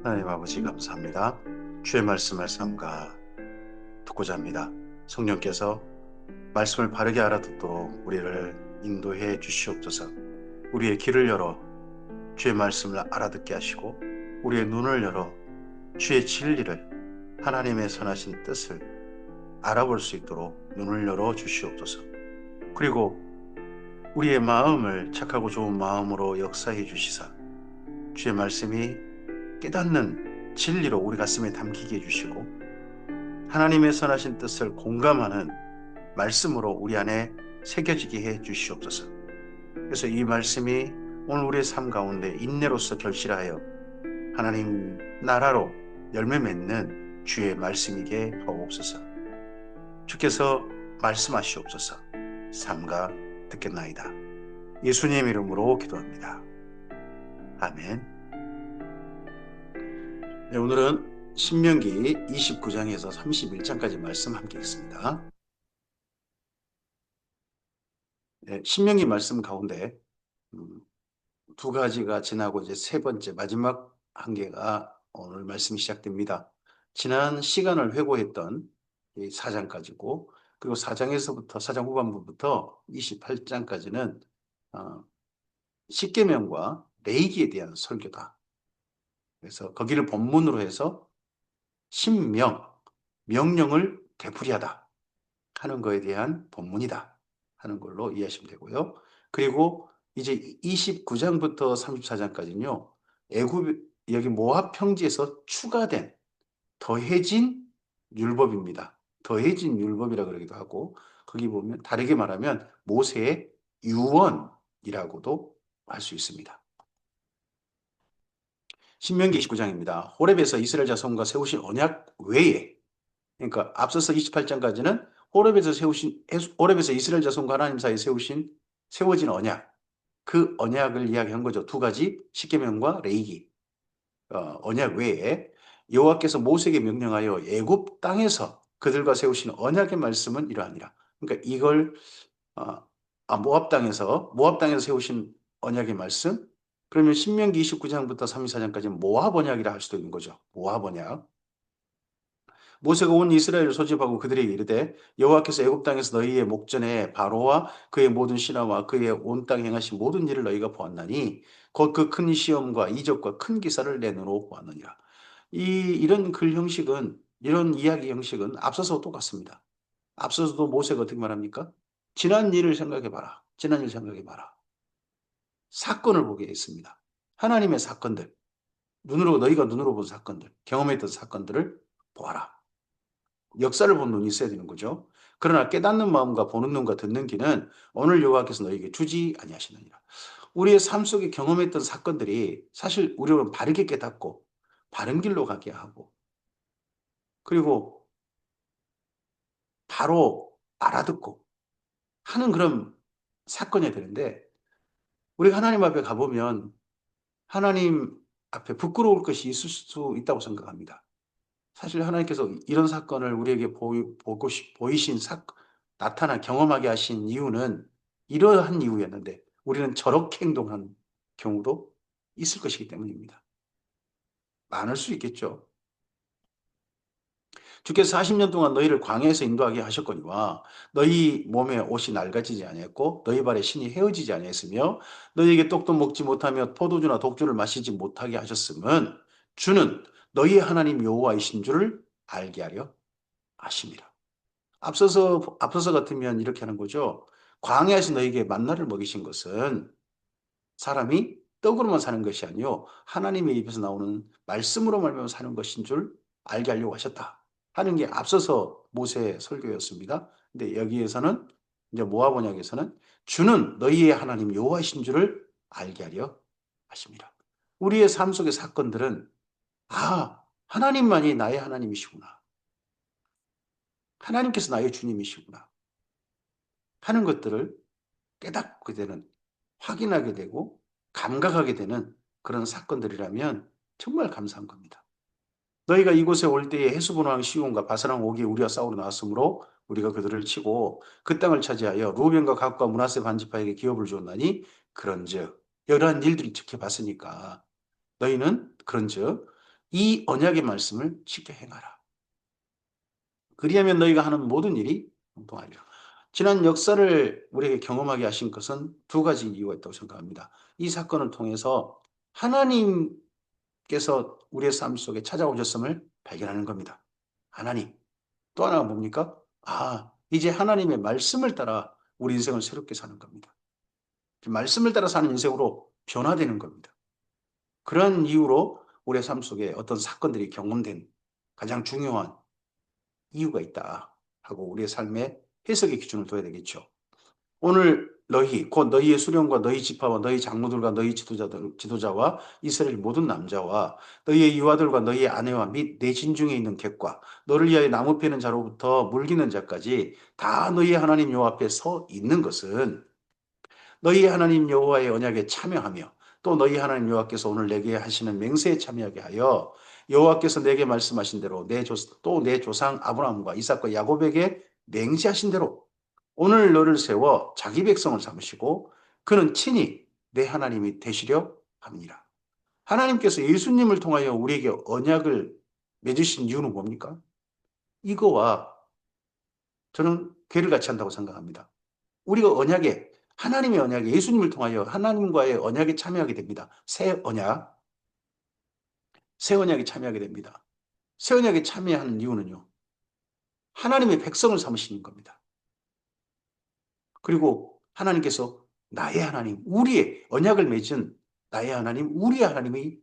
하나님 아버지 감사합니다. 주의 말씀을 삼가 듣고자 합니다. 성령께서 말씀을 바르게 알아듣도록 우리를 인도해 주시옵소서. 우리의 귀를 열어 주의 말씀을 알아듣게 하시고 우리의 눈을 열어 주의 진리를 하나님의 선하신 뜻을 알아볼 수 있도록 눈을 열어 주시옵소서. 그리고 우리의 마음을 착하고 좋은 마음으로 역사해 주시사 주의 말씀이 깨닫는 진리로 우리 가슴에 담기게 해주시고 하나님의 선하신 뜻을 공감하는 말씀으로 우리 안에 새겨지게 해 주시옵소서. 그래서 이 말씀이 오늘 우리의 삶 가운데 인내로서 결실하여 하나님 나라로 열매 맺는 주의 말씀이게 하옵소서. 주께서 말씀하시옵소서. 삼가 듣겠나이다. 예수님 이름으로 기도합니다. 아멘. 네, 오늘은 신명기 29장에서 31장까지 말씀 함께 있습니다. 네, 신명기 말씀 가운데 두 가지가 지나고 이제 세 번째 마지막 한계가 오늘 말씀이 시작됩니다. 지난 시간을 회고했던 이 4장까지고 그리고 4장에서부터 4장 후반부부터 28장까지는 십계명과 레위기에 대한 설교다. 그래서 거기를 본문으로 해서 신명, 명령을 되풀이하다 하는 거에 대한 본문이다 하는 걸로 이해하시면 되고요. 그리고 이제 29장부터 34장까지는요. 애굽 여기 모압 평지에서 추가된 더해진 율법입니다. 더해진 율법이라 그러기도 하고 거기 보면 다르게 말하면 모세의 유언이라고도 할 수 있습니다. 신명기 29장입니다. 호렙에서 이스라엘 자손과 세우신 언약 외에 그러니까 앞서서 28장까지는 호렙에서 이스라엘 자손과 하나님 사이에 세워진 언약, 그 언약을 이야기한 거죠. 두 가지 십계명과 레위기. 언약 외에 여호와께서 모세에게 명령하여 애굽 땅에서 그들과 세우신 언약의 말씀은 이러하니라. 그러니까 이걸 모압 땅에서 세우신 언약의 말씀. 그러면 신명기 29장부터 34장까지는 모압 언약이라 할 수도 있는 거죠. 모압 언약. 모세가 온 이스라엘을 소집하고 그들에게 이르되 여호와께서 애굽 땅에서 너희의 목전에 바로와 그의 모든 신하와 그의 온 땅에 행하신 모든 일을 너희가 보았나니 곧 그 큰 시험과 이적과 큰 기사를 내 눈으로 보았느니라. 이런 글 형식은 이런 이야기 형식은 앞서서 똑같습니다. 앞서서도 모세가 어떻게 말합니까? 지난 일을 생각해 봐라. 지난 일 생각해 봐라. 사건을 보게 했습니다. 하나님의 사건들, 너희가 눈으로 본 사건들, 경험했던 사건들을 보아라. 역사를 본 눈이 있어야 되는 거죠. 그러나 깨닫는 마음과 보는 눈과 듣는 귀는 오늘 여호와께서 너희에게 주지 아니하시느니라. 우리의 삶 속에 경험했던 사건들이 사실 우리를 바르게 깨닫고 바른 길로 가게 하고 그리고 바로 알아듣고 하는 그런 사건이 되는데 우리가 하나님 앞에 가보면 하나님 앞에 부끄러울 것이 있을 수 있다고 생각합니다. 사실 하나님께서 이런 사건을 우리에게 보이신 나타나 경험하게 하신 이유는 이러한 이유였는데 우리는 저렇게 행동한 경우도 있을 것이기 때문입니다. 많을 수 있겠죠. 주께서 40년 동안 너희를 광야에서 인도하게 하셨거니와 너희 몸에 옷이 낡아지지 아니했고 너희 발에 신이 헤어지지 아니했으며 너희에게 떡도 먹지 못하며 포도주나 독주를 마시지 못하게 하셨음은 주는 너희의 하나님 여호와이신 줄을 알게 하려 하심이라. 앞서서 같으면 이렇게 하는 거죠. 광야에서 너희에게 만나를 먹이신 것은 사람이 떡으로만 사는 것이 아니요 하나님의 입에서 나오는 말씀으로 말미암아 사는 것인 줄 알게 하려고 하셨다 하는 게 앞서서 모세의 설교였습니다. 근데 여기에서는 이제 모압 언약에서는 주는 너희의 하나님 여호와이신 줄을 알게 하려 하십니다. 우리의 삶 속의 사건들은 하나님만이 나의 하나님이시구나. 하나님께서 나의 주님이시구나 하는 것들을 깨닫게 되는, 확인하게 되고 감각하게 되는 그런 사건들이라면 정말 감사한 겁니다. 너희가 이곳에 올 때에 헤스본 왕 시온과 바사랑 오기에 우리와 싸우러 나왔으므로 우리가 그들을 치고 그 땅을 차지하여 루벤과 gad과 므낫세 반지파에게 기업을 주었나니 그런즉 여러한 일들을 지켜봤으니까 너희는 그런즉 이 언약의 말씀을 지켜 행하라. 그리하면 너희가 하는 모든 일이 형통하리라. 지난 역사를 우리에게 경험하게 하신 것은 두 가지 이유가 있다고 생각합니다. 이 사건을 통해서 하나님께서 우리의 삶 속에 찾아오셨음을 발견하는 겁니다. 하나님. 또 하나가 뭡니까? 이제 하나님의 말씀을 따라 우리 인생을 새롭게 사는 겁니다. 말씀을 따라 사는 인생으로 변화되는 겁니다. 그런 이유로 우리의 삶 속에 어떤 사건들이 경험된 가장 중요한 이유가 있다 하고 우리의 삶의 해석의 기준을 둬야 되겠죠. 오늘 너희 곧 너희의 수령과 너희 지파와 너희 장로들과 너희 지도자와 이스라엘 모든 남자와 너희의 유아들과 너희의 아내와 및 내 진중에 있는 객과 너를 위하여 나무 패는 자로부터 물기는 자까지 다 너희의 하나님 여호와 앞에 서 있는 것은 너희 하나님 여호와의 언약에 참여하며 또 너희 하나님 여호와께서 오늘 내게 하시는 맹세에 참여하게 하여 여호와께서 내게 말씀하신 대로 또 내 조상 아브라함과 이삭과 야곱에게 맹세하신 대로 오늘 너를 세워 자기 백성을 삼으시고 그는 친히 내 하나님이 되시려 함이니라. 하나님께서 예수님을 통하여 우리에게 언약을 맺으신 이유는 뭡니까? 이거와 저는 괴를 같이 한다고 생각합니다. 우리가 하나님의 언약에 예수님을 통하여 하나님과의 언약에 참여하게 됩니다. 새 언약에 참여하게 됩니다. 새 언약에 참여하는 이유는요. 하나님의 백성을 삼으시는 겁니다. 그리고 하나님께서 나의 하나님, 우리의 언약을 맺은 나의 하나님, 우리의 하나님이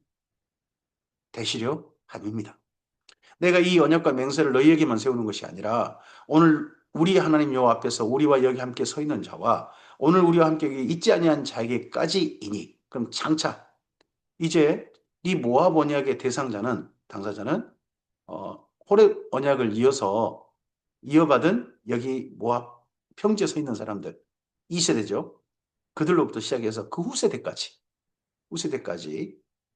되시려 함입니다. 내가 이 언약과 맹세를 너희에게만 세우는 것이 아니라 오늘 우리 하나님 여호와 앞에서 우리와 여기 함께 서 있는 자와 오늘 우리와 함께 있지 아니한 자에게까지이니 그럼 장차 이제 이 모압 언약의 당사자는 호렙 언약을 이어받은 여기 모압 평지에 서 있는 사람들 2세대죠. 그들로부터 시작해서 그 후세대까지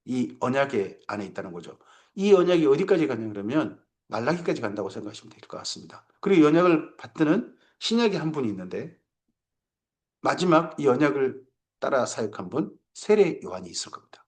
이 언약의 안에 있다는 거죠. 이 언약이 어디까지 가냐 그러면 말라기까지 간다고 생각하시면 될 것 같습니다. 그리고 이 언약을 받드는 신약의 한 분이 있는데 마지막 이 언약을 따라 사역한 분 세례 요한이 있을 겁니다.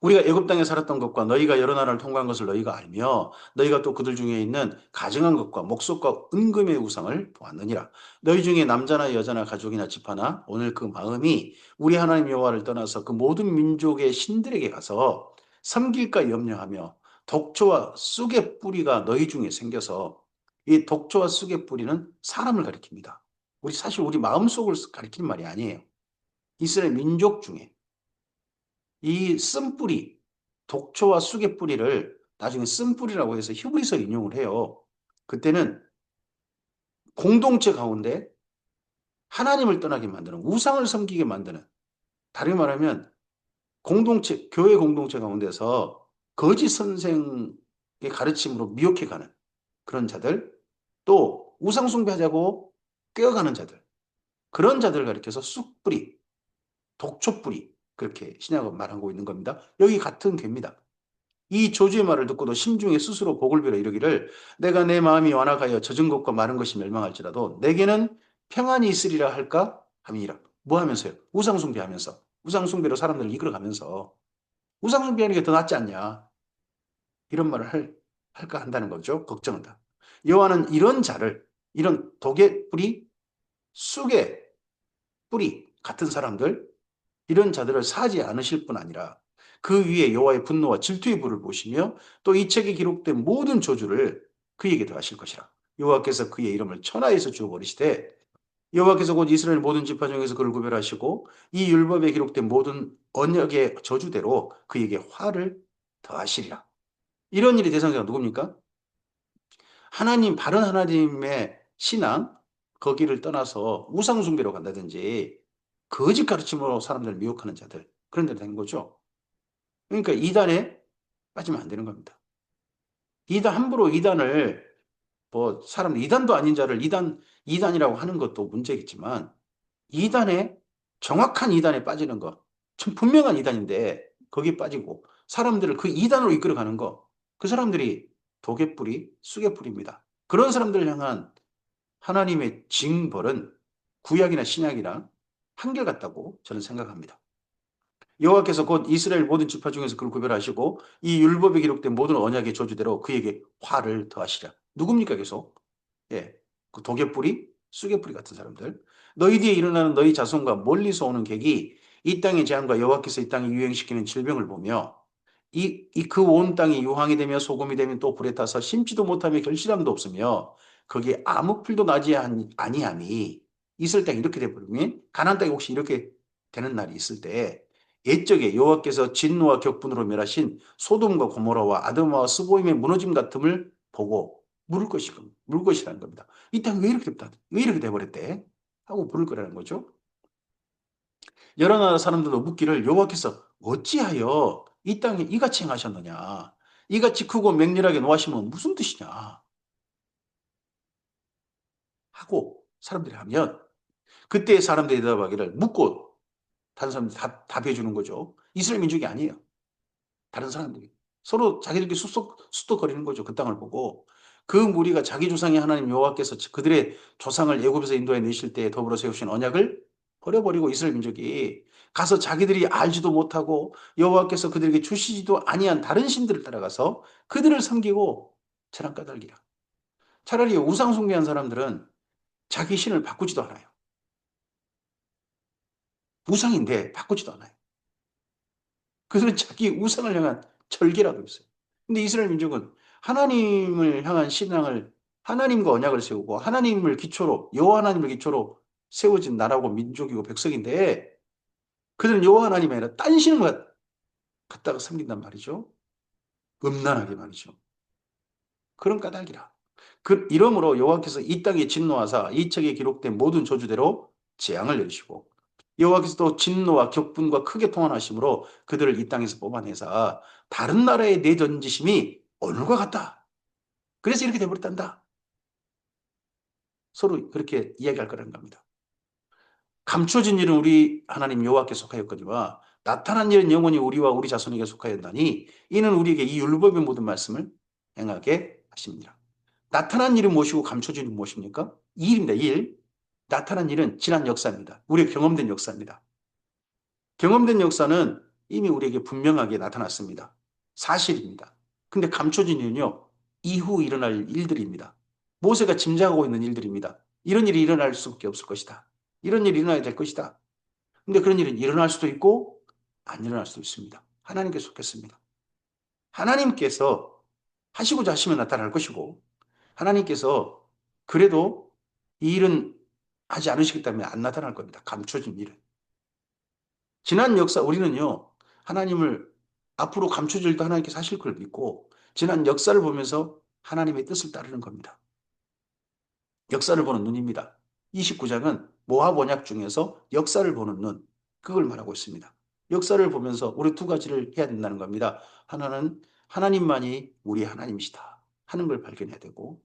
우리가 애굽 땅에 살았던 것과 너희가 여러 나라를 통과한 것을 너희가 알며 너희가 또 그들 중에 있는 가증한 것과 목석과 은금의 우상을 보았느니라. 너희 중에 남자나 여자나 가족이나 집하나 오늘 그 마음이 우리 하나님 여호와를 떠나서 그 모든 민족의 신들에게 가서 섬길까 염려하며 독초와 쑥의 뿌리가 너희 중에 생겨서 이 독초와 쑥의 뿌리는 사람을 가리킵니다. 사실 우리 마음속을 가리키는 말이 아니에요. 이스라엘 민족 중에 이 쓴뿌리, 독초와 쑥의 뿌리를 나중에 쓴뿌리라고 해서 히브리서 인용을 해요. 그때는 공동체 가운데 하나님을 떠나게 만드는, 우상을 섬기게 만드는, 다르게 말하면 교회 공동체 가운데서 거짓 선생의 가르침으로 미혹해가는 그런 자들, 또 우상 숭배하자고 꿰어가는 자들, 그런 자들을 가리켜서 쑥뿌리, 독초뿌리, 그렇게 신약은 말하고 있는 겁니다. 여기 같은 괴입니다. 이 조주의 말을 듣고도 심중에 스스로 복을 빌어 이르기를 내가 내 마음이 완악하여 젖은 것과 마른 것이 멸망할지라도 내게는 평안이 있으리라 할까 함이니라. 뭐 하면서요? 우상숭배하면서. 우상숭배로 사람들을 이끌어가면서 우상숭배하는 게 더 낫지 않냐. 이런 말을 할까 한다는 거죠. 걱정한다. 여호와는 이런 독의 뿌리, 쑥의 뿌리 같은 사람들, 이런 자들을 사지 않으실 뿐 아니라 그 위에 여호와의 분노와 질투의 불을 보시며 또 이 책에 기록된 모든 저주를 그에게 더하실 것이라. 여호와께서 그의 이름을 천하에서 지워버리시되 여호와께서 곧 이스라엘 모든 지파 중에서 그를 구별하시고 이 율법에 기록된 모든 언약의 저주대로 그에게 화를 더하시리라. 이런 일이 대상자가 누굽니까? 바른 하나님의 신앙, 거기를 떠나서 우상숭배로 간다든지 거짓 가르침으로 사람들을 미혹하는 자들, 그런 데로 된 거죠. 그러니까 이단에 빠지면 안 되는 겁니다. 함부로 이단을, 사람, 이단도 아닌 자를 이단이라고 하는 것도 문제겠지만, 정확한 이단에 빠지는 것, 좀 분명한 이단인데, 거기에 빠지고, 사람들을 그 이단으로 이끌어가는 거, 그 사람들이 독의 뿌리, 쑥의 뿌리입니다. 그런 사람들을 향한 하나님의 징벌은 구약이나 신약이나 한결같다고 저는 생각합니다. 여호와께서 곧 이스라엘 모든 지파 중에서 그를 구별하시고 이 율법에 기록된 모든 언약의 저주대로 그에게 화를 더하시라. 누굽니까 계속? 예, 그 독의 뿌리, 쑥의 뿌리 같은 사람들. 너희 뒤에 일어나는 너희 자손과 멀리서 오는 객이 이 땅의 재앙과 여호와께서 이 땅에 유행시키는 질병을 보며 그 온 땅이 유황이 되며 소금이 되면 또 불에 타서 심지도 못하며 결실함도 없으며 거기에 아무 풀도 나지 아니함이 있을 땅이 이렇게 되버리면 가나안 땅이 혹시 이렇게 되는 날이 있을 때 옛적에 여호와께서 진노와 격분으로 멸하신 소돔과 고모라와 아드마와 스보임의 무너짐 같음을 보고 물 것이라는 겁니다. 이 땅이 왜 이렇게 됐다? 왜 이렇게 돼버렸대? 하고 부를 거라는 거죠. 여러 나라 사람들도 묻기를 여호와께서 어찌하여 이 땅에 이같이 행하셨느냐? 이같이 크고 맹렬하게 노하시면 무슨 뜻이냐? 하고 사람들이 하면 그때 사람들이 대답하기를 묻고 다른 사람들이 답해 주는 거죠. 이스라엘 민족이 아니에요. 다른 사람들이. 서로 자기들끼리 쑥덕거리는 거죠. 그 땅을 보고. 그 무리가 자기 조상의 하나님 여호와께서 그들의 조상을 애굽에서 인도해 내실 때 더불어 세우신 언약을 버려버리고 이스라엘 민족이 가서 자기들이 알지도 못하고 여호와께서 그들에게 주시지도 아니한 다른 신들을 따라가서 그들을 섬기고 저랑 까닭이라. 차라리 우상 숭배한 사람들은 자기 신을 바꾸지도 않아요. 우상인데 바꾸지도 않아요. 그들은 자기 우상을 향한 절개라도 있어요. 근데 이스라엘 민족은 하나님을 향한 신앙을 하나님과 언약을 세우고 하나님을 기초로 여호와 하나님을 기초로 세워진 나라고 민족이고 백성인데 그들은 여호와 하나님이 아니라 딴 신을 갖다가 섬긴단 말이죠. 음란하게 말이죠. 그런 까닭이라. 이러므로 여호와께서 이 땅에 진노하사 이 책에 기록된 모든 저주대로 재앙을 내리시고 여호와께서 또 진노와 격분과 크게 통한하심으로 그들을 이 땅에서 뽑아내사 다른 나라에 내던지심이 오늘과 같다. 그래서 이렇게 돼버렸단다. 서로 그렇게 이야기할 거라는 겁니다. 감춰진 일은 우리 하나님 여호와께 속하였거니와 나타난 일은 영원히 우리와 우리 자손에게 속하였나니 이는 우리에게 이 율법의 모든 말씀을 행하게 하십니다. 나타난 일은 무엇이고 감춰진 일은 무엇입니까? 이 일입니다. 일. 나타난 일은 지난 역사입니다. 우리의 경험된 역사입니다. 경험된 역사는 이미 우리에게 분명하게 나타났습니다. 사실입니다. 근데 감춰진 일은요, 이후 일어날 일들입니다. 모세가 짐작하고 있는 일들입니다. 이런 일이 일어날 수밖에 없을 것이다. 이런 일이 일어나야 될 것이다. 근데 그런 일은 일어날 수도 있고 안 일어날 수도 있습니다. 하나님께 속했습니다. 하나님께서 하시고자 하시면 나타날 것이고 하나님께서 그래도 이 일은 하지 않으시기 때문에 안 나타날 겁니다. 감춰진 일은. 지난 역사 우리는요. 하나님을 앞으로 감춰질 일도 하나님께서 하실 걸 믿고 지난 역사를 보면서 하나님의 뜻을 따르는 겁니다. 역사를 보는 눈입니다. 29장은 모압 언약 중에서 역사를 보는 눈, 그걸 말하고 있습니다. 역사를 보면서 우리 두 가지를 해야 된다는 겁니다. 하나는 하나님만이 우리 하나님이시다 하는 걸 발견해야 되고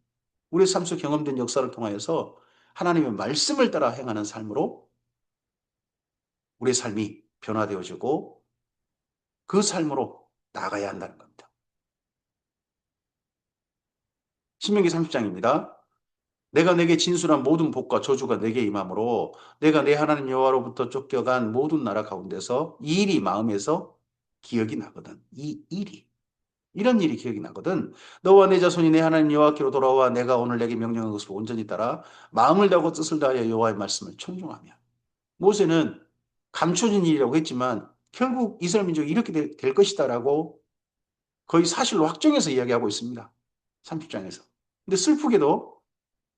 우리 삶 속 경험된 역사를 통하여서 하나님의 말씀을 따라 행하는 삶으로 우리의 삶이 변화되어지고 그 삶으로 나가야 한다는 겁니다. 신명기 30장입니다. 내가 내게 진술한 모든 복과 저주가 내게 임함으로 내가 내 하나님 여호와로부터 쫓겨간 모든 나라 가운데서 이 일이 마음에서 기억이 나거든. 이 일이. 이런 일이 기억이 나거든. 너와 내 자손이 내 하나님 여호와께로 돌아와 내가 오늘 내게 명령한 것을 온전히 따라 마음을 다하고 뜻을 다하여 여호와의 말씀을 청종하며. 모세는 감춰진 일이라고 했지만 결국 이스라엘 민족이 이렇게 될 것이다라고 거의 사실로 확정해서 이야기하고 있습니다. 30장에서. 근데 슬프게도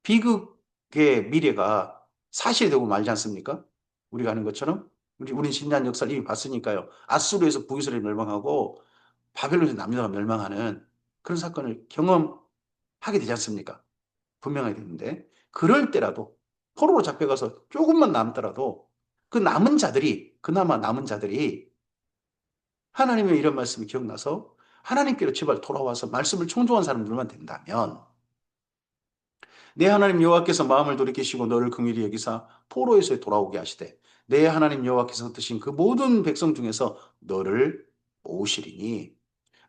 비극의 미래가 사실이 되고 말지 않습니까? 우리가 아는 것처럼 우리는 신난 역사를 이미 봤으니까요. 아수르에서 북이스라엘이 멸망하고 바벨론에서 남유다가 멸망하는 그런 사건을 경험하게 되지 않습니까? 분명하게 되는데 그럴 때라도 포로로 잡혀가서 조금만 남더라도 그 남은 자들이 그나마 남은 자들이 하나님의 이런 말씀이 기억나서 하나님께로 제발 돌아와서 말씀을 청종한 사람들만 된다면 내 하나님 여호와께서 마음을 돌이키시고 너를 긍휼히 여기사 포로에서 돌아오게 하시되 내 하나님 여호와께서 흩으신 그 모든 백성 중에서 너를 모으시리니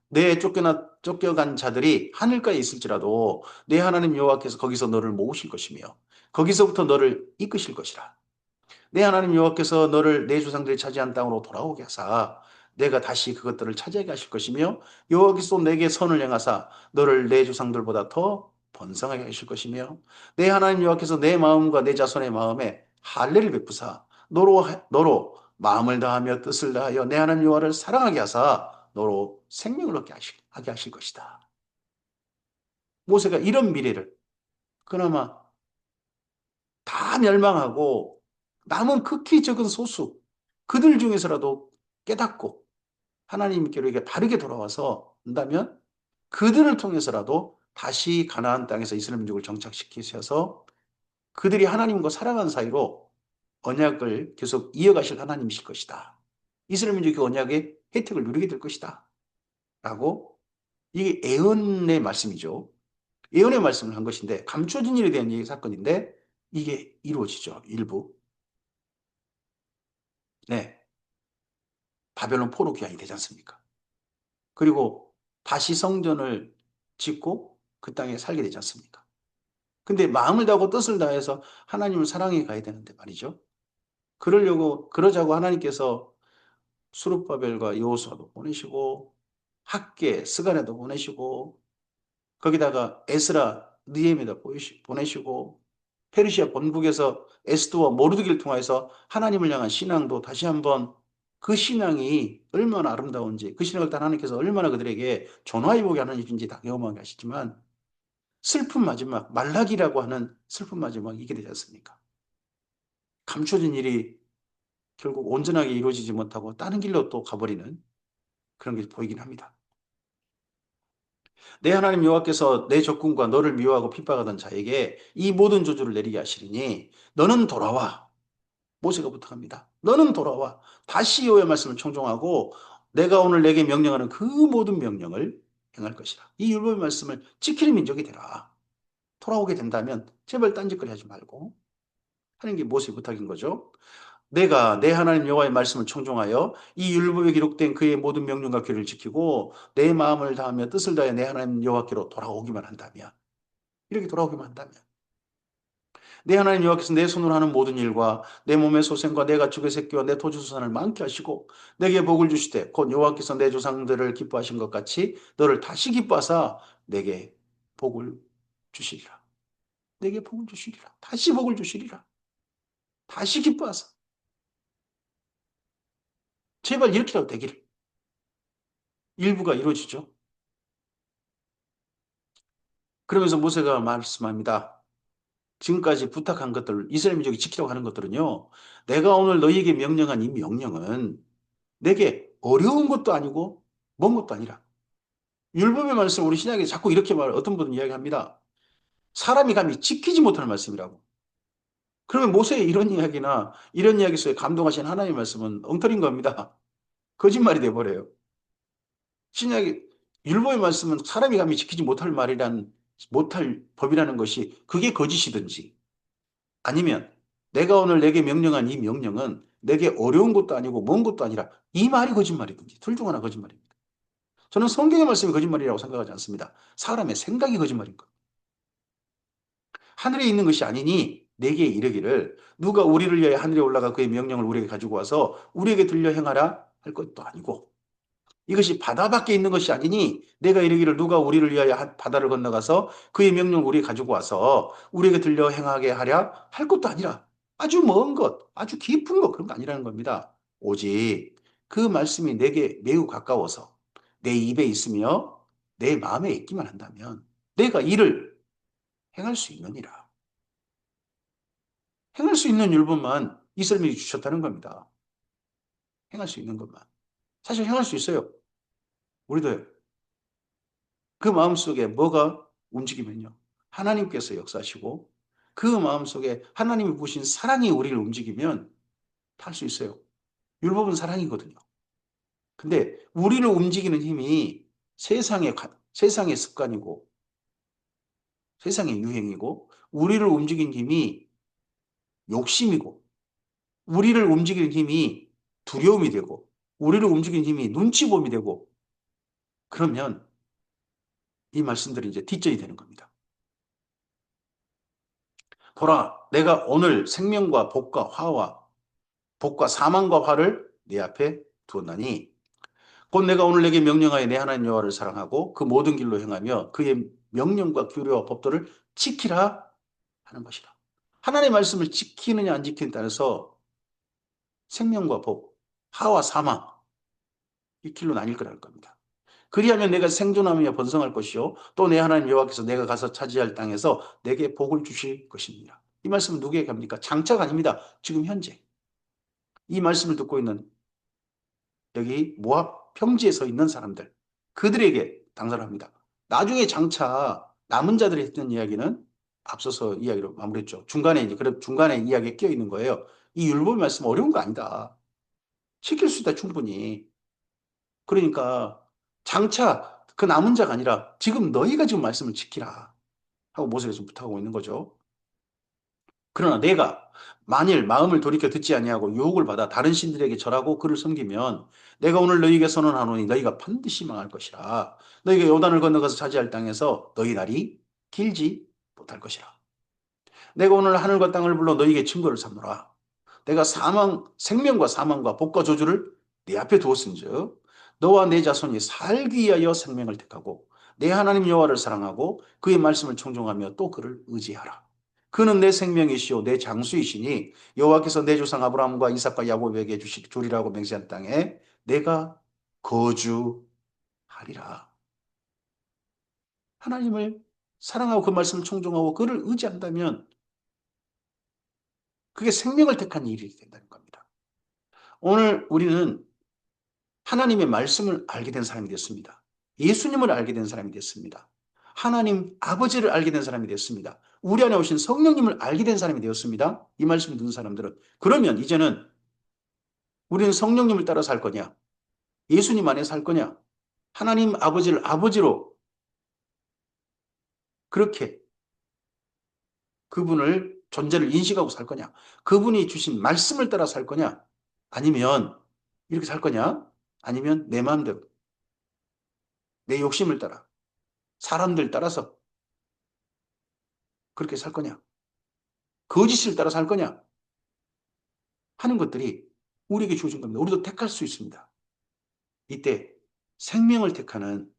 내 쫓겨간 자들이 하늘가에 있을지라도 내 하나님 여호와께서 거기서 너를 모으실 것이며 거기서부터 너를 이끄실 것이라. 내 하나님 여호와께서 너를 내 조상들이 차지한 땅으로 돌아오게 하사 내가 다시 그것들을 차지하게 하실 것이며 여호와께서 또 내게 선을 행하사 너를 내 조상들보다 더 번성하게 하실 것이며 내 하나님 여호와께서 내 마음과 내 자손의 마음에 할례를 베푸사 너로 마음을 다하며 뜻을 다하여 내 하나님 여호와를 사랑하게 하사 너로 생명을 얻게 하게 하실 것이다. 모세가 이런 미래를 그나마 다 멸망하고 남은 극히 적은 소수 그들 중에서라도 깨닫고 하나님께로 이게 바르게 돌아와서 한다면 그들을 통해서라도 다시 가나안 땅에서 이스라엘 민족을 정착시키셔서 그들이 하나님과 살아가는 사이로 언약을 계속 이어가실 하나님이실 것이다. 이스라엘 민족이 그 언약의 혜택을 누리게 될 것이다. 라고 이게 예언의 말씀이죠. 예언의 말씀을 한 것인데 감춰진 일에 대한 얘기 사건인데 이게 이루어지죠. 일부. 네. 바벨론 포로 귀환이 되지 않습니까? 그리고 다시 성전을 짓고 그 땅에 살게 되지 않습니까? 근데 마음을 다하고 뜻을 다해서 하나님을 사랑해 가야 되는데 말이죠. 그러자고 하나님께서 수룹바벨과 여호수아도 보내시고 학계 스가랴도 보내시고 거기다가 에스라 느헤미야도 보내시고 페르시아 본국에서 에스더와 모르드기를 통해서 하나님을 향한 신앙도 다시 한번 그 신앙이 얼마나 아름다운지 그 신앙을 따라 하나님께서 얼마나 그들에게 전화해 보게 하는 일인지 다 경험하게 하시지만 슬픈 마지막 말라기라고 하는 슬픈 마지막이 이게 되지 않습니까? 감춰진 일이 결국 온전하게 이루어지지 못하고 다른 길로 또 가버리는 그런 게 보이긴 합니다. 내 하나님 여호와께서 내 적군과 너를 미워하고 핍박하던 자에게 이 모든 저주를 내리게 하시리니 너는 돌아와. 모세가 부탁합니다. 너는 돌아와. 다시 여호와의 말씀을 청종하고 내가 오늘 내게 명령하는 그 모든 명령을 행할 것이라. 이 율법의 말씀을 지키는 민족이 되라. 돌아오게 된다면 제발 딴짓거리 하지 말고 하는 게 모세의 부탁인 거죠. 내가 내 하나님 여호와의 말씀을 청종하여 이 율법에 기록된 그의 모든 명령과 규례를 지키고 내 마음을 다하며 뜻을 다해 내 하나님 여호와께로 돌아오기만 한다면 이렇게 돌아오기만 한다면 내 하나님 여호와께서 내 손으로 하는 모든 일과 내 몸의 소생과 내 가축의 새끼와 내 토지수산을 많게 하시고 내게 복을 주시되 곧 여호와께서 내 조상들을 기뻐하신 것 같이 너를 다시 기뻐하사 내게 복을 주시리라. 내게 복을 주시리라. 다시 복을 주시리라. 다시 기뻐하사 제발 이렇게라도 되기를. 일부가 이루어지죠. 그러면서 모세가 말씀합니다. 지금까지 부탁한 것들, 이스라엘 민족이 지키려고 하는 것들은요, 내가 오늘 너희에게 명령한 이 명령은 내게 어려운 것도 아니고 먼 것도 아니라 율법의 말씀 우리 신약에 자꾸 이렇게 어떤 분은 이야기합니다. 사람이 감히 지키지 못할 말씀이라고. 그러면 모세의 이런 이야기나 이런 이야기 속에 감동하신 하나님의 말씀은 엉터리인 겁니다. 거짓말이 돼버려요. 신약의 율법의 말씀은 사람이 감히 지키지 못할 법이라는 것이 그게 거짓이든지 아니면 내가 오늘 내게 명령한 이 명령은 내게 어려운 것도 아니고 먼 것도 아니라 이 말이 거짓말이든지 둘 중 하나 거짓말입니다. 저는 성경의 말씀이 거짓말이라고 생각하지 않습니다. 사람의 생각이 거짓말인 것. 하늘에 있는 것이 아니니 내게 이르기를 누가 우리를 위하여 하늘에 올라가 그의 명령을 우리에게 가지고 와서 우리에게 들려 행하라 할 것도 아니고 이것이 바다 밖에 있는 것이 아니니 내가 이르기를 누가 우리를 위하여 바다를 건너가서 그의 명령을 우리에게 가지고 와서 우리에게 들려 행하게 하랴 할 것도 아니라 아주 먼 것, 아주 깊은 것 그런 거 아니라는 겁니다. 오직 그 말씀이 내게 매우 가까워서 내 입에 있으며 내 마음에 있기만 한다면 내가 이를 행할 수 있느니라. 행할 수 있는 율법만 이스라엘이 주셨다는 겁니다. 행할 수 있는 것만. 사실 행할 수 있어요. 우리도 그 마음속에 뭐가 움직이면요. 하나님께서 역사하시고 그 마음속에 하나님이 부으신 사랑이 우리를 움직이면 할 수 있어요. 율법은 사랑이거든요. 근데 우리를 움직이는 힘이 세상의 습관이고 세상의 유행이고 우리를 움직이는 힘이 욕심이고 우리를 움직이는 힘이 두려움이 되고 우리를 움직이는 힘이 눈치봄이 되고 그러면 이 말씀들이 이제 뒷전이 되는 겁니다. 보라, 내가 오늘 생명과 복과 화와 복과 사망과 화를 네 앞에 두었나니 곧 내가 오늘 내게 명령하여 내 하나님 여호와를 사랑하고 그 모든 길로 행하며 그의 명령과 규례와 법도를 지키라 하는 것이라. 하나님의 말씀을 지키느냐 안 지키느냐에 따라서 생명과 복, 하와 사망 이 길로 나뉠 거라는 겁니다. 그리하면 내가 생존하며 번성할 것이요 또 내 하나님 여호와께서 내가 가서 차지할 땅에서 내게 복을 주실 것입니다. 이 말씀은 누구에게 합니까? 장차가 아닙니다. 지금 현재. 이 말씀을 듣고 있는 여기 모압 평지에 서 있는 사람들 그들에게 당선합니다. 나중에 장차 남은 자들이 했던 이야기는 앞서서 이야기로 마무리했죠. 중간에 이제 그런 중간에 이야기에 끼어 있는 거예요. 이 율법 말씀 어려운 거 아니다. 지킬 수 있다 충분히. 그러니까 장차 그 남은 자가 아니라 지금 너희가 지금 말씀을 지키라 하고 모세에게 좀 부탁하고 있는 거죠. 그러나 내가 만일 마음을 돌이켜 듣지 아니하고 유혹을 받아 다른 신들에게 절하고 그를 섬기면 내가 오늘 너희에게 선언하노니 너희가 반드시 망할 것이라. 너희가 요단을 건너가서 차지할 땅에서 너희 날이 길지 못할 것이라. 내가 오늘 하늘과 땅을 불러 너희에게 증거를 삼노라. 내가 생명과 사망과 복과 저주를 네 앞에 두었은즉 너와 내 자손이 살기 위하여 생명을 택하고 내 하나님 여호와를 사랑하고 그의 말씀을 청종하며 또 그를 의지하라. 그는 내 생명이시요 내 장수이시니 여호와께서 내 조상 아브라함과 이삭과 야곱에게 주리라고 맹세한 땅에 내가 거주하리라. 하나님을 사랑하고 그 말씀을 청종하고 그를 의지한다면 그게 생명을 택한 일이 된다는 겁니다. 오늘 우리는 하나님의 말씀을 알게 된 사람이 됐습니다. 예수님을 알게 된 사람이 됐습니다. 하나님 아버지를 알게 된 사람이 됐습니다. 우리 안에 오신 성령님을 알게 된 사람이 되었습니다. 이 말씀을 듣는 사람들은. 그러면 이제는 우리는 성령님을 따라 살 거냐? 예수님 안에 살 거냐? 하나님 아버지를 아버지로 그렇게 그분을 존재를 인식하고 살 거냐? 그분이 주신 말씀을 따라 살 거냐? 아니면 이렇게 살 거냐? 아니면 내 마음대로 내 욕심을 따라 사람들 따라서 그렇게 살 거냐? 거짓을 따라 살 거냐? 하는 것들이 우리에게 주어진 겁니다. 우리도 택할 수 있습니다. 이때 생명을 택하는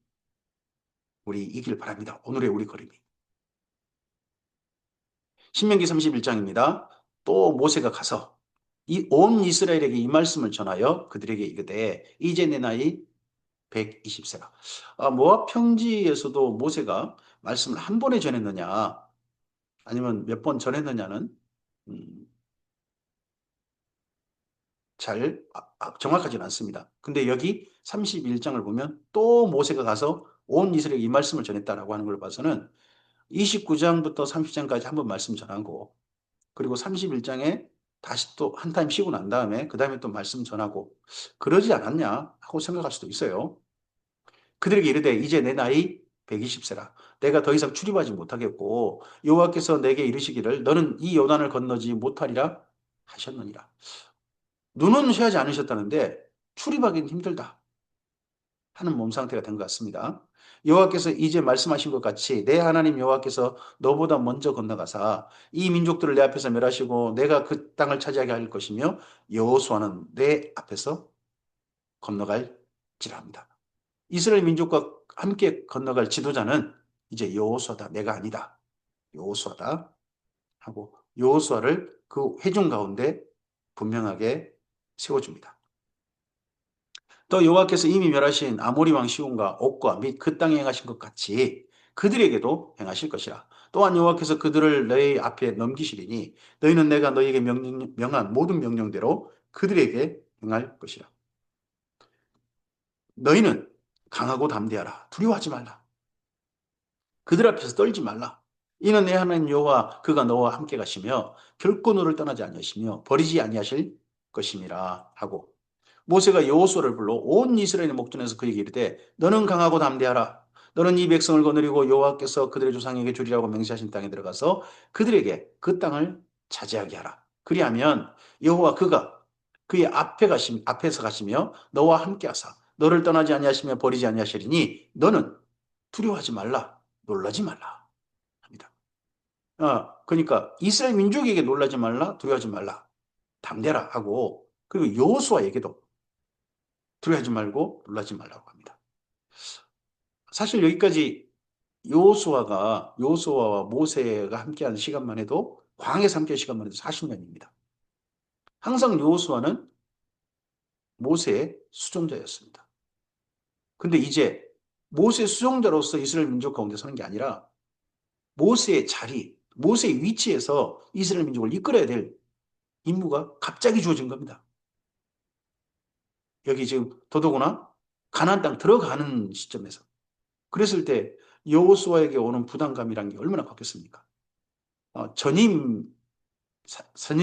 우리이길 바랍니다. 오늘의 우리 걸음이. 신명기 31장입니다. 또 모세가 가서 온 이스라엘에게 이 말씀을 전하여 그들에게 이르되 이제 내 나이 120세라. 모압 평지에서도 모세가 말씀을 한 번에 전했느냐 아니면 몇 번 전했느냐는 음, 잘 정확하지는 않습니다. 근데 여기 31장을 보면 또 모세가 가서 온 이스라엘에 이 말씀을 전했다라고 하는 걸 봐서는 29장부터 30장까지 한 번 말씀 전하고 그리고 31장에 다시 또 한 타임 쉬고 난 다음에 그 다음에 또 말씀 전하고 그러지 않았냐 하고 생각할 수도 있어요. 그들에게 이르되 이제 내 나이 120세라. 내가 더 이상 출입하지 못하겠고 여호와께서 내게 이르시기를 너는 이 요단을 건너지 못하리라 하셨느니라. 눈은 쉬하지 않으셨다는데 출입하기는 힘들다 하는 몸 상태가 된 것 같습니다. 여호와께서 이제 말씀하신 것 같이 내 하나님 여호와께서 너보다 먼저 건너가사 이 민족들을 내 앞에서 멸하시고 내가 그 땅을 차지하게 할 것이며 여호수아는 내 앞에서 건너갈지라 합니다. 이스라엘 민족과 함께 건너갈 지도자는 이제 여호수아다. 내가 아니다. 여호수아다 하고 여호수아를 그 회중 가운데 분명하게 세워줍니다. 또 여호와께서 이미 멸하신 아모리 왕 시온과 옥과 및 그 땅에 행하신 것 같이 그들에게도 행하실 것이라. 또한 여호와께서 그들을 너희 앞에 넘기시리니 너희는 내가 너희에게 명한 모든 명령대로 그들에게 행할 것이라. 너희는 강하고 담대하라. 두려워하지 말라. 그들 앞에서 떨지 말라. 이는 내 하나님 여호와 그가 너와 함께 가시며 결코 너를 떠나지 아니하시며 버리지 아니하실 것임이라 하고 모세가 여호수아를 불러 온 이스라엘의 목전에서 그에게 이르되 너는 강하고 담대하라. 너는 이 백성을 거느리고 여호와께서 그들의 조상에게 주리라고 맹세하신 땅에 들어가서 그들에게 그 땅을 차지하게 하라. 그리하면 여호와 그가 그의 앞에서 가시며 너와 함께 하사 너를 떠나지 아니하시며 버리지 아니하시리니 너는 두려워하지 말라. 놀라지 말라 합니다. 그러니까 이스라엘 민족에게 놀라지 말라, 두려워하지 말라, 담대라 하고 그리고 여호수아에게도 두려워하지 말고 놀라지 말라고 합니다. 사실 여기까지 여호수아와 모세가 함께하는 시간만 해도 광야에서 함께한 시간만 해도 40년입니다. 항상 여호수아는 모세의 수종자였습니다. 근데 이제 모세의 수종자로서 이스라엘 민족 가운데 서는 게 아니라 모세의 자리, 모세의 위치에서 이스라엘 민족을 이끌어야 될 임무가 갑자기 주어진 겁니다. 여기 지금 더더구나 가나안 땅 들어가는 시점에서. 그랬을 때 여호수아에게 오는 부담감이란 게 얼마나 컸겠습니까? 선임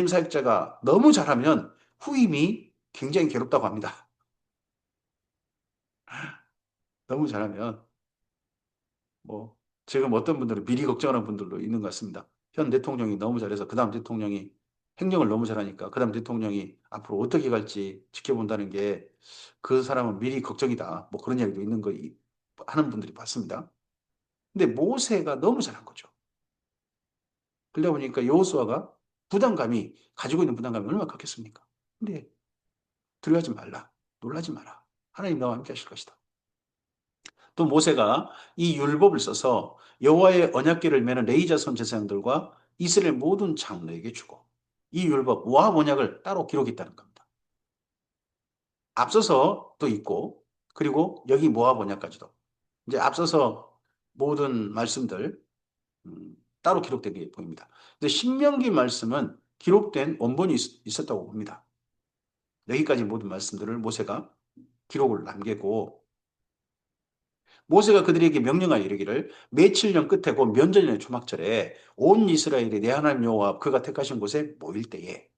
사역자가 너무 잘하면 후임이 굉장히 괴롭다고 합니다. 너무 잘하면 뭐 지금 어떤 분들은 미리 걱정하는 분들도 있는 것 같습니다. 현 대통령이 너무 잘해서 그 다음 대통령이 행정을 너무 잘하니까 그 다음 대통령이 앞으로 어떻게 갈지 지켜본다는 게 그 사람은 미리 걱정이다. 뭐 그런 이야기도 있는 거 하는 분들이 봤습니다. 근데 모세가 너무 잘한 거죠. 그러다 보니까 여호수아가 가지고 있는 부담감이 얼마나 컸겠습니까? 근데 두려워하지 말라. 놀라지 마라. 하나님 나와 함께 하실 것이다. 또 모세가 이 율법을 써서 여호와의 언약궤를 매는 레위자손 제사장들과 이스라엘 모든 장로에게 주고 이 율법 모압 언약을 따로 기록했다는 겁니다. 앞서서 또 있고 그리고 여기 모압 언약까지도 이제 앞서서 모든 말씀들 따로 기록된 게 보입니다. 근데 신명기 말씀은 기록된 원본이 있었다고 봅니다. 여기까지 모든 말씀들을 모세가 기록을 남기고 모세가 그들에게 명령하여 이르기를 며칠 년 끝에 곧 면전년의 초막절에 온 이스라엘이 내 하나님 여호와 그가 택하신 곳에 모일 때에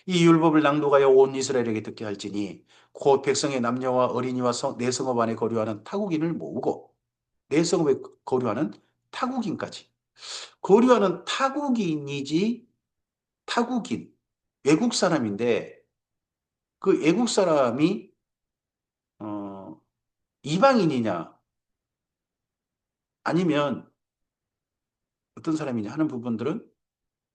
이 율법을 낭독하여 온 이스라엘에게 듣게 할지니 곧 백성의 남녀와 어린이와 내 성읍 안에 거류하는 타국인을 모으고 내 성읍에 거류하는 타국인까지 거류하는 타국인이지 타국인 외국 사람인데 그 외국 사람이 어, 이방인이냐 아니면 어떤 사람이냐 하는 부분들은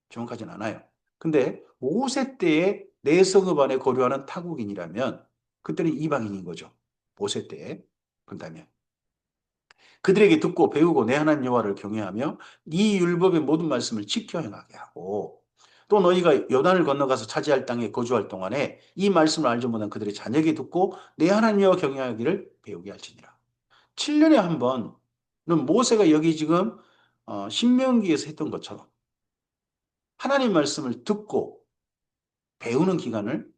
정확하진 않아요. 근데 5세 때에 내 성읍 안에 거류하는 타국인이라면 그때는 이방인인 거죠. 5세 때에. 그렇다면 그들에게 듣고 배우고 내 하나님 여호와를 경외하며 이 율법의 모든 말씀을 지켜 행하게 하고 또 너희가 요단을 건너가서 차지할 땅에 거주할 동안에 이 말씀을 알지 못한 그들의 자녀에게 듣고 내 하나님 여호와 경외하기를 배우게 할지니라. 7년에 한 번은 모세가 여기 지금 신명기에서 했던 것처럼 하나님 말씀을 듣고 배우는 기간을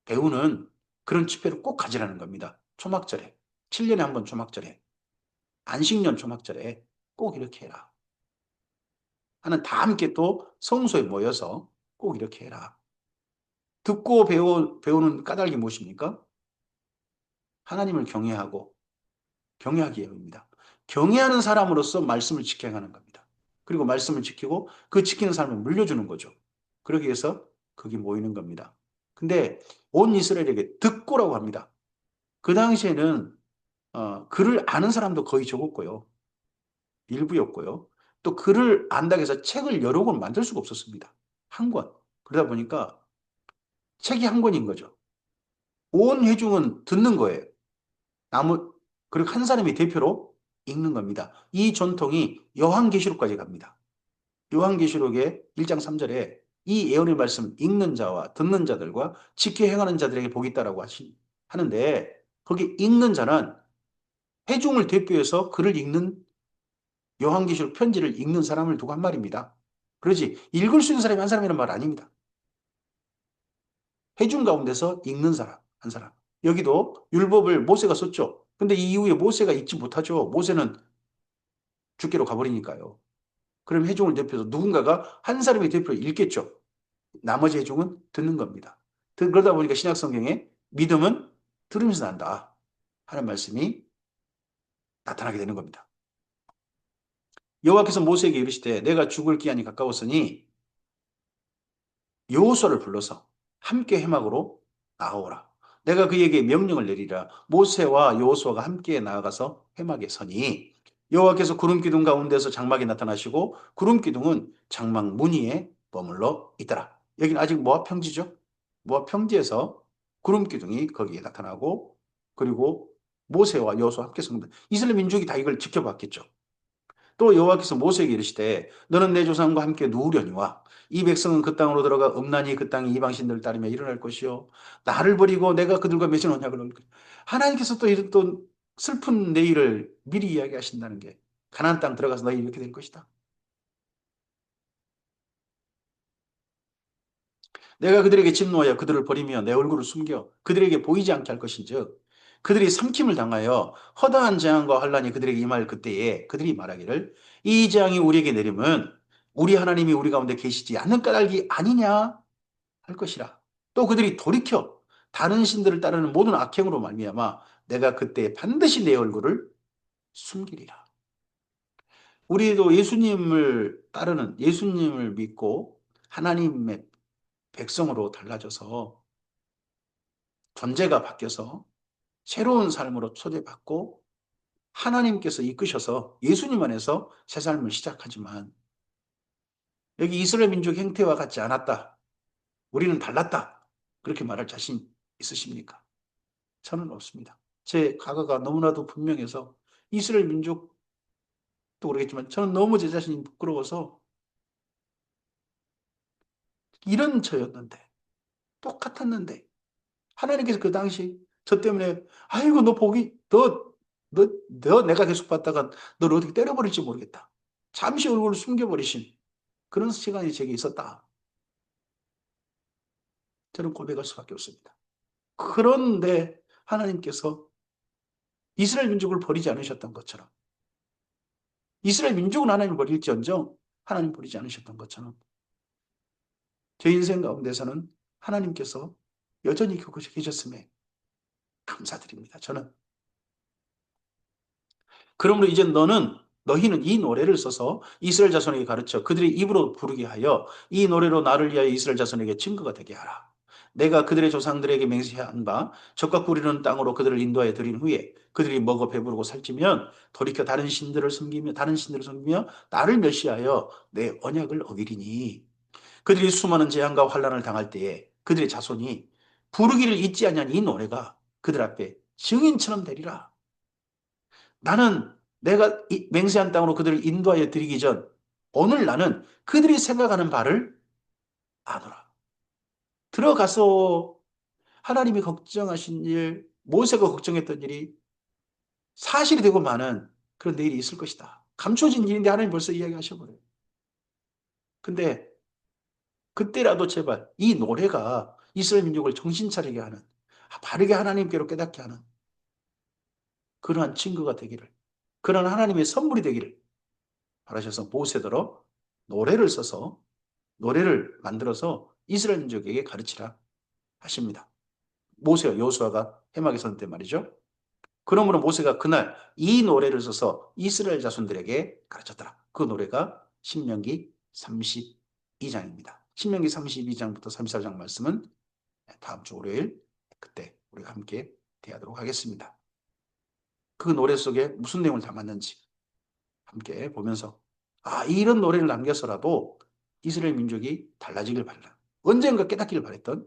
배우는 그런 집회를 꼭 가지라는 겁니다. 초막절에 7년에 한 번 초막절에 안식년 초막절에 꼭 이렇게 해라. 하는 다 함께 또 성소에 모여서 꼭 이렇게 해라. 듣고 배우는 까닭이 무엇입니까? 하나님을 경외하고 경외하기 위함입니다. 경외하는 사람으로서 말씀을 지켜가는 겁니다. 그리고 말씀을 지키고 그 지키는 사람을 물려주는 거죠. 그러기 위해서 거기 모이는 겁니다. 근데 온 이스라엘에게 듣고라고 합니다. 그 당시에는 글을 아는 사람도 거의 적었고요. 일부였고요. 또 글을 안다고 해서 책을 여러 권 만들 수가 없었습니다. 한 권. 그러다 보니까 책이 한 권인 거죠. 온 회중은 듣는 거예요. 그리고 한 사람이 대표로 읽는 겁니다. 이 전통이 요한계시록까지 갑니다. 요한계시록의 1장 3절에 이 예언의 말씀 읽는 자와 듣는 자들과 지켜 행하는 자들에게 복이 있다라고 하는데 거기 읽는 자는 회중을 대표해서 글을 읽는 요한계시록 편지를 읽는 사람을 두고 한 말입니다. 그러지 읽을 수 있는 사람이 한 사람이란 말 아닙니다. 회중 가운데서 읽는 사람, 한 사람. 여기도 율법을 모세가 썼죠. 근데 이 이후에 모세가 읽지 못하죠. 모세는 죽게로 가버리니까요. 그럼 회중을 대표해서 누군가가 한 사람의 대표로 읽겠죠. 나머지 회중은 듣는 겁니다. 그러다 보니까 신약 성경에 믿음은 들으면서 난다 하는 말씀이 나타나게 되는 겁니다. 여호와께서 모세에게 이르시되 내가 죽을 기한이 가까웠으니 여호수아를 불러서 함께 회막으로 나아오라. 내가 그에게 명령을 내리라. 모세와 여호수아가 함께 나아가서 회막에 서니 여호와께서 구름 기둥 가운데서 장막에 나타나시고 구름 기둥은 장막 무늬에 머물러 있더라. 여기는 아직 모압 평지죠. 모압 평지에서 구름 기둥이 거기에 나타나고 그리고 모세와 여호수아 함께 성전. 이스라엘 민족이 다 이걸 지켜봤겠죠. 또 여호와께서 모세에게 이르시되 너는 내 조상과 함께 누우려니와 이 백성은 그 땅으로 들어가 음란히 그 땅이 이방신들을 따르며 일어날 것이요 나를 버리고 내가 그들과 맺은 언약을 어길 것이요. 하나님께서 또 이런 또 슬픈 내일을 미리 이야기하신다는 게 가나안 땅 들어가서 너희 이렇게 될 것이다. 내가 그들에게 진노하여 그들을 버리며 내 얼굴을 숨겨 그들에게 보이지 않게 할 것인즉 그들이 삼킴을 당하여 허다한 재앙과 환란이 그들에게 임할 그때에 그들이 말하기를 이 재앙이 우리에게 내리면 우리 하나님이 우리 가운데 계시지 않는 까닭이 아니냐 할 것이라. 또 그들이 돌이켜 다른 신들을 따르는 모든 악행으로 말미암아 내가 그때 반드시 내 얼굴을 숨기리라. 우리도 예수님을 따르는 예수님을 믿고 하나님의 백성으로 달라져서 존재가 바뀌어서 새로운 삶으로 초대받고 하나님께서 이끄셔서 예수님 안에서 새 삶을 시작하지만 여기 이스라엘 민족 행태와 같지 않았다. 우리는 달랐다. 그렇게 말할 자신 있으십니까? 저는 없습니다. 제 과거가 너무나도 분명해서 이스라엘 민족도 모르겠지만 저는 너무 제 자신이 부끄러워서 이런 저였는데 똑같았는데 하나님께서 그 당시 저 때문에 아이고 너 복이 너 내가 계속 봤다가 너를 어떻게 때려버릴지 모르겠다. 잠시 얼굴을 숨겨버리신 그런 시간이 제게 있었다. 저는 고백할 수밖에 없습니다. 그런데 하나님께서 이스라엘 민족을 버리지 않으셨던 것처럼 이스라엘 민족은 하나님을 버릴지언정 하나님 버리지 않으셨던 것처럼 제 인생 가운데서는 하나님께서 여전히 그곳에 계셨음에 감사드립니다. 저는 그러므로 이제 너희는 이 노래를 써서 이스라엘 자손에게 가르쳐 그들의 입으로 부르게 하여 이 노래로 나를 위하여 이스라엘 자손에게 증거가 되게 하라. 내가 그들의 조상들에게 맹세한 바 적과 꿀이는 땅으로 그들을 인도하여 드린 후에 그들이 먹어 배부르고 살찌면 돌이켜 다른 신들을 섬기며 나를 멸시하여 내 언약을 어기리니 그들이 수많은 재앙과 환란을 당할 때에 그들의 자손이 부르기를 잊지 아니한 이 노래가 그들 앞에 증인처럼 되리라. 나는 내가 맹세한 땅으로 그들을 인도하여 드리기 전 오늘 나는 그들이 생각하는 바를 아노라. 들어가서 하나님이 걱정하신 일, 모세가 걱정했던 일이 사실이 되고 마는 그런 내일이 있을 것이다. 감춰진 일인데 하나님 벌써 이야기하셔버려요. 근데 그때라도 제발 이 노래가 이스라엘 민족을 정신 차리게 하는, 바르게 하나님께로 깨닫게 하는 그러한 증거가 되기를, 그런 하나님의 선물이 되기를 바라셔서 모세더러 노래를 써서 노래를 만들어서 이스라엘 민족에게 가르치라 하십니다. 모세와 여호수아가 해막에 선 때 말이죠. 그러므로 모세가 그날 이 노래를 써서 이스라엘 자손들에게 가르쳤더라. 그 노래가 신명기 32장입니다. 신명기 32장부터 34장 말씀은 다음 주 월요일 그때 우리가 함께 대하도록 하겠습니다. 그 노래 속에 무슨 내용을 담았는지 함께 보면서 이런 노래를 남겨서라도 이스라엘 민족이 달라지길 바라. 언젠가 깨닫기를 바랬던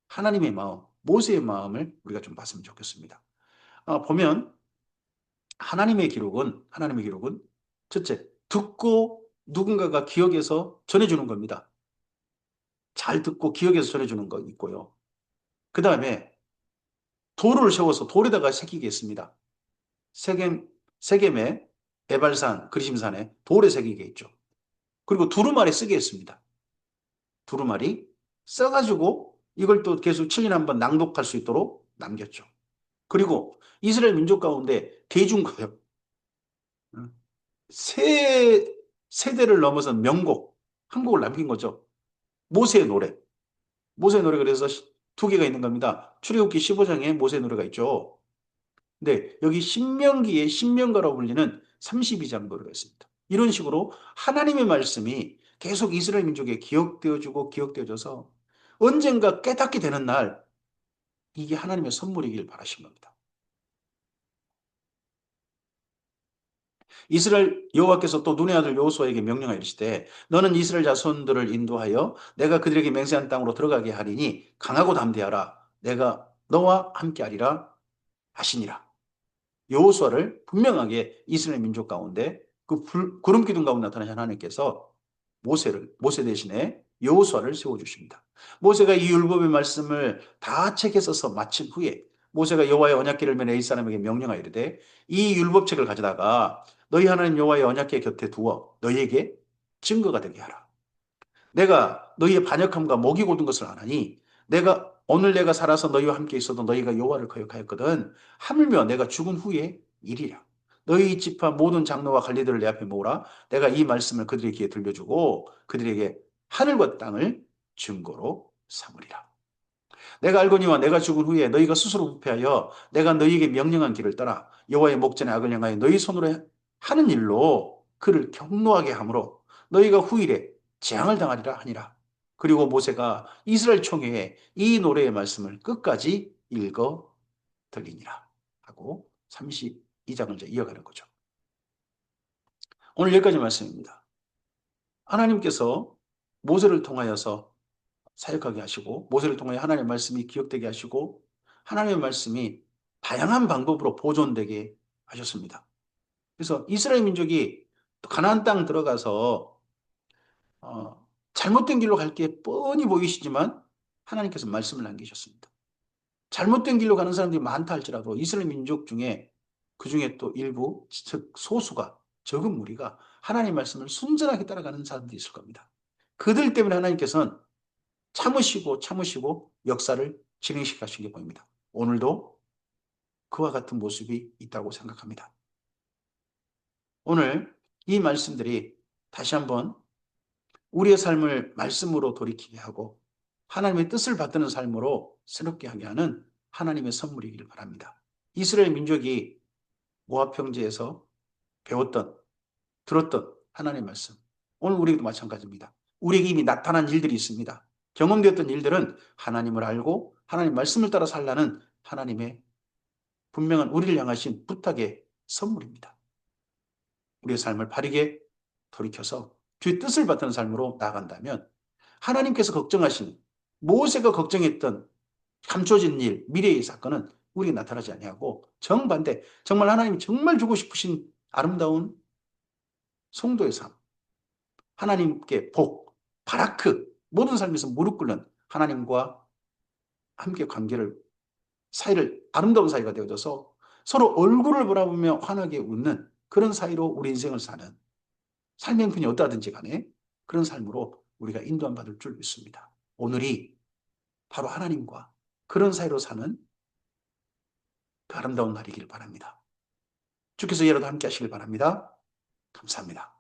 하나님의 마음, 모세의 마음을 우리가 좀 봤으면 좋겠습니다. 보면 하나님의 기록은 첫째, 듣고 누군가가 기억해서 전해주는 겁니다. 잘 듣고 기억해서 전해주는 거 있고요. 그 다음에 돌을 세워서 돌에다가 새기게 했습니다. 세겜의 에발산, 그리심산에 돌에 새기게 했죠. 그리고 두루마리 쓰게 했습니다. 두루마리 써가지고 이걸 또 계속 7년에 한 번 낭독할 수 있도록 남겼죠. 그리고 이스라엘 민족 가운데 대중가요. 세 세대를 넘어선 명곡 한 곡을 남긴 거죠. 모세의 노래. 모세의 노래 그래서 두 개가 있는 겁니다. 출애굽기 15장에 모세의 노래가 있죠. 근데 여기 신명기의 신명가로 불리는 32장 노래가 있습니다. 이런 식으로 하나님의 말씀이 계속 이스라엘 민족에 기억되어주고 기억되어져서 언젠가 깨닫게 되는 날 이게 하나님의 선물이길 바라신 겁니다. 이스라엘 여호와께서 또 눈의 아들 여호수아에게 명령하여 이르시되 너는 이스라엘 자손들을 인도하여 내가 그들에게 맹세한 땅으로 들어가게 하리니 강하고 담대하라. 내가 너와 함께하리라 하시니라. 여호수아를 분명하게 이스라엘 민족 가운데 그 구름 기둥 가운데 나타나신 하나님께서 모세 대신에 여호수아를 세워주십니다. 모세가 이 율법의 말씀을 다 책에 써서 마친 후에 모세가 여호와의 언약궤를 맨 이스라엘에게 명령하여 이르되 이 율법책을 가져다가 너희 하나님 여호와의 언약궤 곁에 두어 너희에게 증거가 되게 하라. 내가 너희의 반역함과 목이 곧은 것을 아나니 오늘 내가 살아서 너희와 함께 있어도 너희가 여호와를 거역하였거든. 하물며 내가 죽은 후에 일이라. 너희 지파 모든 장로와 관리들을 내 앞에 모으라. 내가 이 말씀을 그들의 귀에 들려주고 그들에게 하늘과 땅을 증거로 삼으리라. 내가 알거니와 내가 죽은 후에 너희가 스스로 부패하여 내가 너희에게 명령한 길을 따라 여호와의 목전에 악을 향하여 너희 손으로 하는 일로 그를 경노하게 하므로 너희가 후일에 재앙을 당하리라 하니라. 그리고 모세가 이스라엘 총회에 이 노래의 말씀을 끝까지 읽어 들리니라 하고 32장을 이제 이어가는 거죠. 오늘 여기까지 말씀입니다. 하나님께서 모세를 통하여서 사역하게 하시고 모세를 통하여 하나님의 말씀이 기억되게 하시고 하나님의 말씀이 다양한 방법으로 보존되게 하셨습니다. 그래서 이스라엘 민족이 가나안 땅 들어가서 잘못된 길로 갈 게 뻔히 보이시지만 하나님께서 말씀을 남기셨습니다. 잘못된 길로 가는 사람들이 많다 할지라도 이스라엘 민족 중에 그 중에 또 일부 즉 소수가 적은 무리가 하나님의 말씀을 순전하게 따라가는 사람들이 있을 겁니다. 그들 때문에 하나님께서는 참으시고 역사를 진행시켜 가신 게 보입니다. 오늘도 그와 같은 모습이 있다고 생각합니다. 오늘 이 말씀들이 다시 한번 우리의 삶을 말씀으로 돌이키게 하고 하나님의 뜻을 받드는 삶으로 새롭게 하게 하는 하나님의 선물이기를 바랍니다. 이스라엘 민족이 모압 평지에서 배웠던 들었던 하나님의 말씀 오늘 우리에게도 마찬가지입니다. 우리에게 이미 나타난 일들이 있습니다. 경험되었던 일들은 하나님을 알고 하나님 말씀을 따라 살라는 하나님의 분명한 우리를 향하신 부탁의 선물입니다. 우리의 삶을 바르게 돌이켜서 주의 뜻을 받드는 삶으로 나아간다면 하나님께서 걱정하신 모세가 걱정했던 감춰진 일, 미래의 사건은 우리에게 나타나지 아니하고 정반대 정말 하나님이 정말 주고 싶으신 아름다운 성도의 삶, 하나님께 복, 바라크 모든 삶에서 무릎 꿇는 하나님과 함께 사이를 아름다운 사이가 되어져서 서로 얼굴을 바라보며 환하게 웃는 그런 사이로 우리 인생을 사는 삶의 형편이 어떠하든지 간에 그런 삶으로 우리가 인도함 받을 줄 믿습니다. 오늘이 바로 하나님과 그런 사이로 사는 그 아름다운 날이길 바랍니다. 주께서 이라도 함께 하시길 바랍니다. 감사합니다.